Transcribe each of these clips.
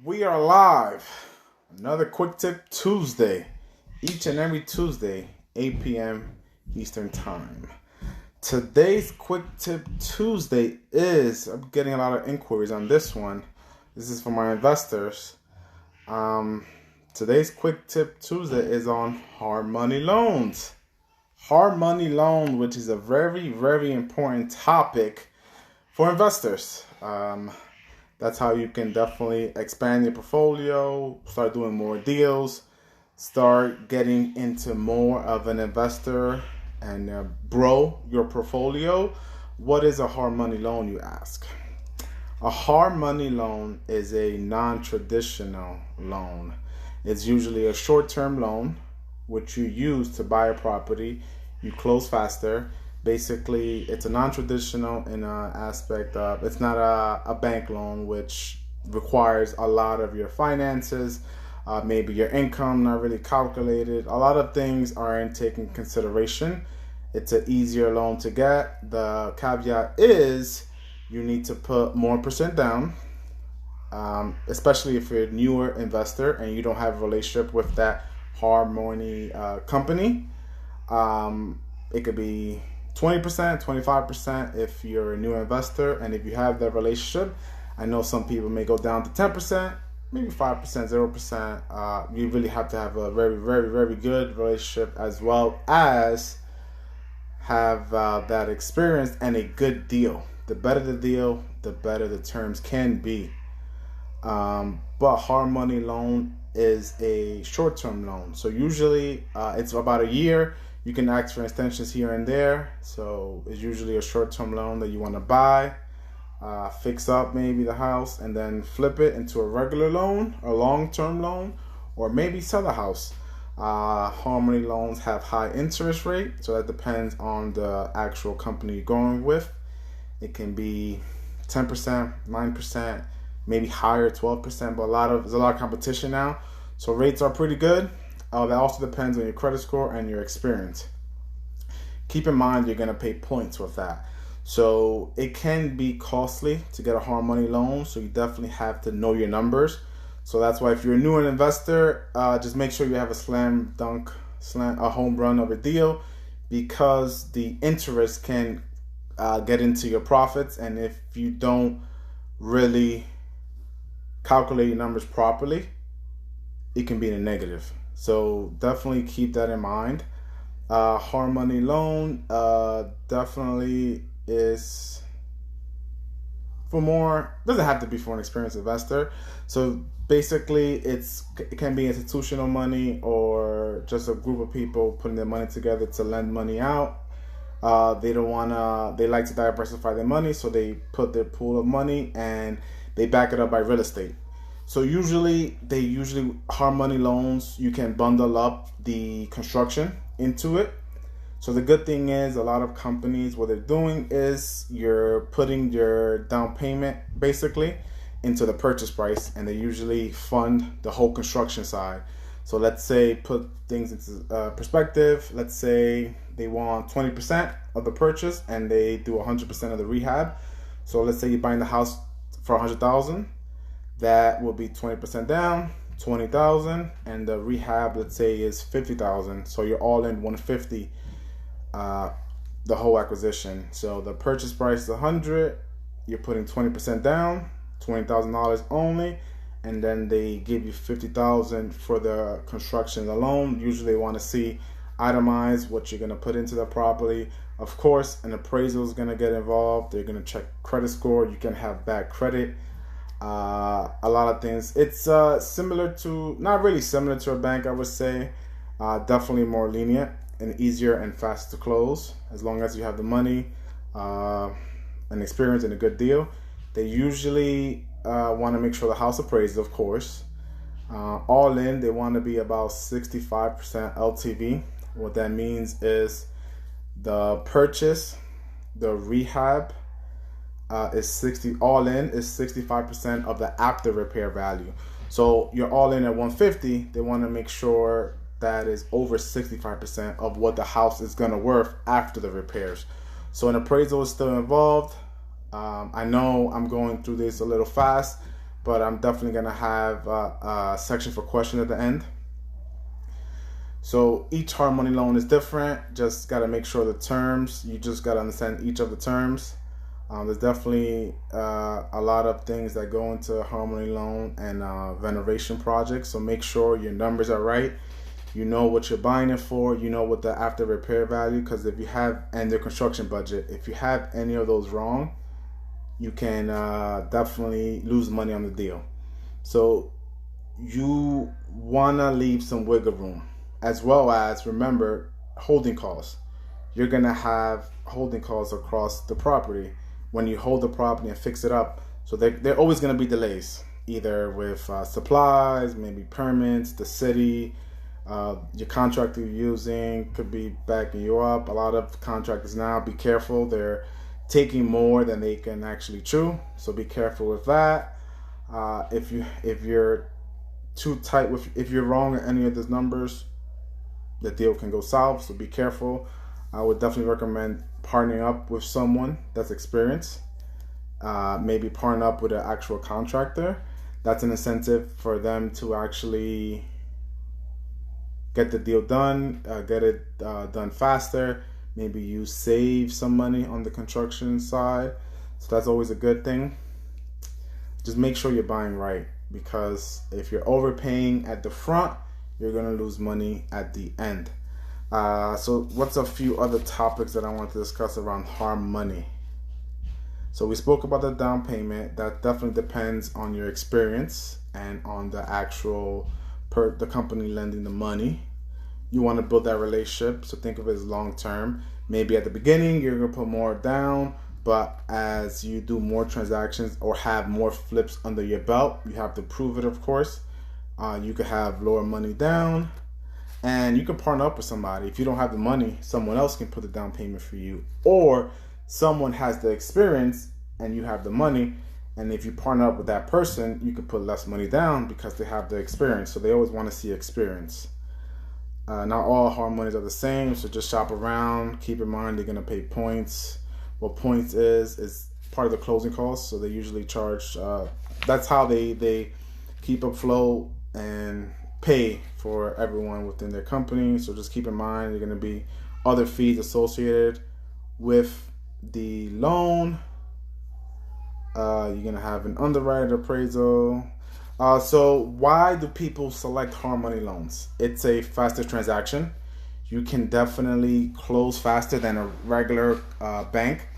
We are live. Another Quick Tip Tuesday. Each and every Tuesday, 8 p.m. Eastern Time. Today's Quick Tip Tuesday I'm getting a lot of inquiries on this one. This is for my investors. Today's Quick Tip Tuesday is on hard money loans. Hard money loan, which is a very, very important topic for investors. That's how you can definitely expand your portfolio, start doing more deals, start getting into more of an investor and grow your portfolio. What is a hard money loan, you ask? A hard money loan is a non-traditional loan. It's usually a short-term loan, which you use to buy a property. You close faster. Basically, it's a non-traditional in an aspect of it's not a bank loan, which requires a lot of your finances, maybe your income not really calculated. A lot of things aren't taken consideration. It's an easier loan to get. The caveat is you need to put more percent down, especially if you're a newer investor and you don't have a relationship with that hard money company. It could be 20%, 25% if you're a new investor, and if you have that relationship, I know some people may go down to 10%, maybe 5%, 0%. You really have to have a very, very, very good relationship as well as have that experience and a good deal. The better the deal, the better the terms can be. But hard money loan is a short-term loan. So usually it's about a year. You can ask for extensions here and there. So it's usually a short-term loan that you want to buy, fix up maybe the house, and then flip it into a regular loan, a long-term loan, or maybe sell the house. Hard money loans have high interest rate, so that depends on the actual company you're going with. It can be 10%, 9%, maybe higher, 12%, but there's a lot of competition now. So rates are pretty good. That also depends on your credit score and your experience. Keep in mind you're going to pay points with that. So it can be costly to get a hard money loan, so you definitely have to know your numbers. So that's why if you're a new investor, just make sure you have a home run of a deal, because the interest can get into your profits, and if you don't really calculate your numbers properly, it can be in a negative. So definitely keep that in mind. Hard money loan definitely is doesn't have to be for an experienced investor. So basically it can be institutional money or just a group of people putting their money together to lend money out. They like to diversify their money, so they put their pool of money and they back it up by real estate. So usually hard money loans, you can bundle up the construction into it. So the good thing is a lot of companies, what they're doing is you're putting your down payment basically into the purchase price, and they usually fund the whole construction side. So let's say, put things into perspective. Let's say they want 20% of the purchase and they do 100% of the rehab. So let's say you're buying the house for $100,000. That will be 20% down, $20,000, and the rehab, let's say, is $50,000. So you're all in $150, the whole acquisition. So the purchase price is $100,000. You're putting 20% down, $20,000 only, and then they give you $50,000 for the construction alone. Usually, they want to see itemized what you're going to put into the property. Of course, an appraisal is going to get involved. They're going to check credit score. You can have bad credit. A lot of things. It's not really similar to a bank, I would say. Definitely more lenient and easier and fast to close, as long as you have the money, an experience, and a good deal. They usually want to make sure the house appraised, of course. All in, they want to be about 65% LTV. What that means is the purchase, the rehab, is 65% of the after repair value. So you're all in at 150. They want to make sure that is over 65% of what the house is going to worth after the repairs. So an appraisal is still involved. I know I'm going through this a little fast, but I'm definitely going to have a section for questions at the end. So each hard money loan is different. Just got to make sure the terms, you just got to understand each of the terms. There's definitely a lot of things that go into a hard money loan and renovation projects. So make sure your numbers are right. You know what you're buying it for. You know what the after repair value, because if you have, and the construction budget, if you have any of those wrong, you can definitely lose money on the deal. So you want to leave some wiggle room, as well as remember holding costs. You're going to have holding costs across the property when you hold the property and fix it up. So there are always going to be delays, either with supplies, maybe permits, the city, your contractor you're using could be backing you up. A lot of contractors now, be careful, they're taking more than they can actually chew. So be careful with that. If you're too tight if you're wrong in any of those numbers, the deal can go south. So be careful. I would definitely recommend partnering up with someone that's experienced. Maybe partner up with an actual contractor. That's an incentive for them to actually get the deal done, get it done faster. Maybe you save some money on the construction side. So that's always a good thing. Just make sure you're buying right, because if you're overpaying at the front, you're going to lose money at the end. So what's a few other topics that I want to discuss around hard money? So we spoke about the down payment. That definitely depends on your experience and on the actual the company lending the money. You want to build that relationship, so think of it as long term. Maybe at the beginning you're going to put more down, but as you do more transactions or have more flips under your belt, you have to prove it, of course. You could have lower money down, and you can partner up with somebody. If you don't have the money, someone else can put the down payment for you, or someone has the experience and you have the money, and if you partner up with that person, you could put less money down because they have the experience. So they always want to see experience. Not all hard monies are the same, so just shop around. Keep in mind they're going to pay points. What points is part of the closing costs, so they usually charge, that's how they keep afloat and pay for everyone within their company. So just keep in mind, there are going to be other fees associated with the loan. You're going to have an underwriter appraisal. So why do people select hard money loans? It's a faster transaction. You can definitely close faster than a regular bank.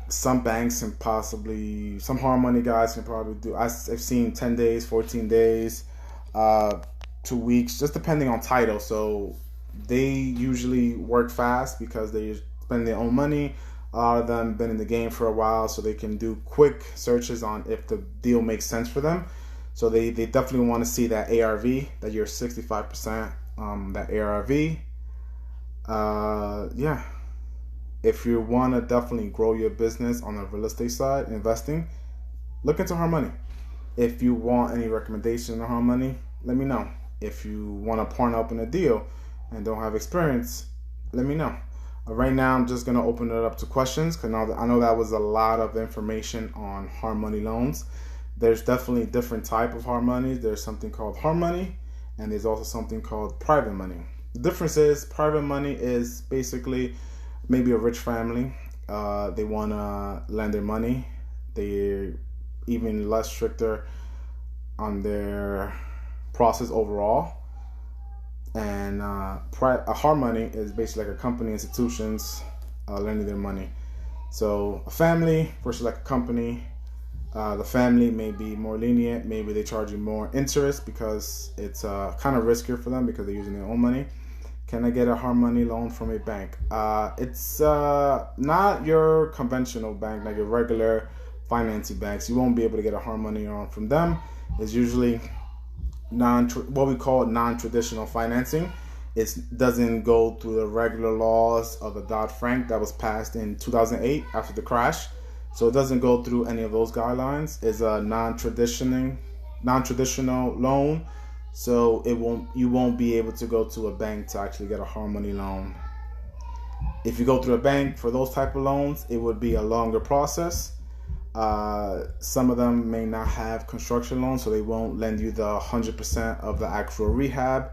Some banks and possibly some hard money guys can probably do. I've seen 10 days, 14 days, 2 weeks, just depending on title. So they usually work fast because they spend their own money. A lot of them been in the game for a while, so they can do quick searches on if the deal makes sense for them. So they definitely want to see that ARV, that you're 65%, that ARV. Yeah. If you want to definitely grow your business on the real estate side, investing, look into hard money. If you want any recommendation on hard money, let me know. If you want to partner up in a deal and don't have experience, let me know. Right now, I'm just going to open it up to questions, because I know that was a lot of information on hard money loans. There's definitely different type of hard money. There's something called hard money, and there's also something called private money. The difference is private money is basically maybe a rich family. They want to lend their money. They're even less stricter on their process overall. And a hard money is basically like a company, institutions lending their money. So a family versus like a company, the family may be more lenient. Maybe they charge you more interest because it's kind of riskier for them because they're using their own money. Can I get a hard money loan from a bank? It's not your conventional bank, like your regular financing banks. You won't be able to get a hard money loan from them. It's usually what we call non-traditional financing. It doesn't go through the regular laws of the Dodd-Frank that was passed in 2008 after the crash. So it doesn't go through any of those guidelines. It's a non-traditional loan. So you won't be able to go to a bank to actually get a hard money loan. If you go through a bank for those type of loans, it would be a longer process. Some of them may not have construction loans, so they won't lend you the 100% of the actual rehab.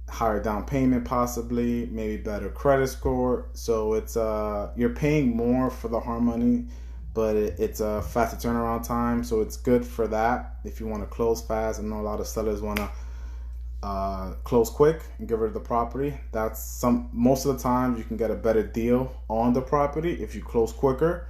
Higher down payment, possibly, maybe better credit score. So it's you're paying more for the hard money, but it's a faster turnaround time. So it's good for that if you want to close fast. I know a lot of sellers want to close quick and get rid of the property. Most of the time you can get a better deal on the property if you close quicker,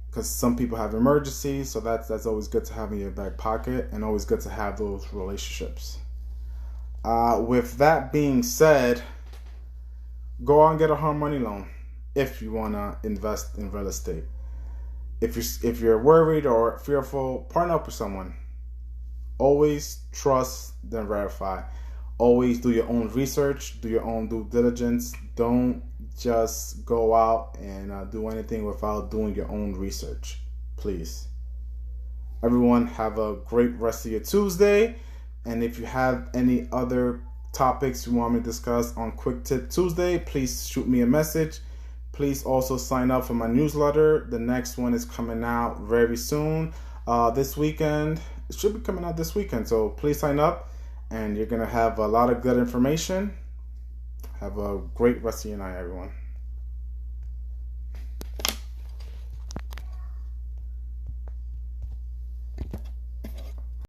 because some people have emergencies. So that's always good to have in your back pocket, and always good to have those relationships. With that being said, go out and get a hard money loan if you want to invest in real estate. If you're worried or fearful, partner up with someone. Always trust, then verify. Always do your own research, do your own due diligence. Don't just go out and do anything without doing your own research, please. Everyone, have a great rest of your Tuesday. And if you have any other topics you want me to discuss on Quick Tip Tuesday, please shoot me a message. Please also sign up for my newsletter. The next one is coming out very soon. This weekend. It should be coming out this weekend. So please sign up, and you're going to have a lot of good information. Have a great rest of your night, everyone.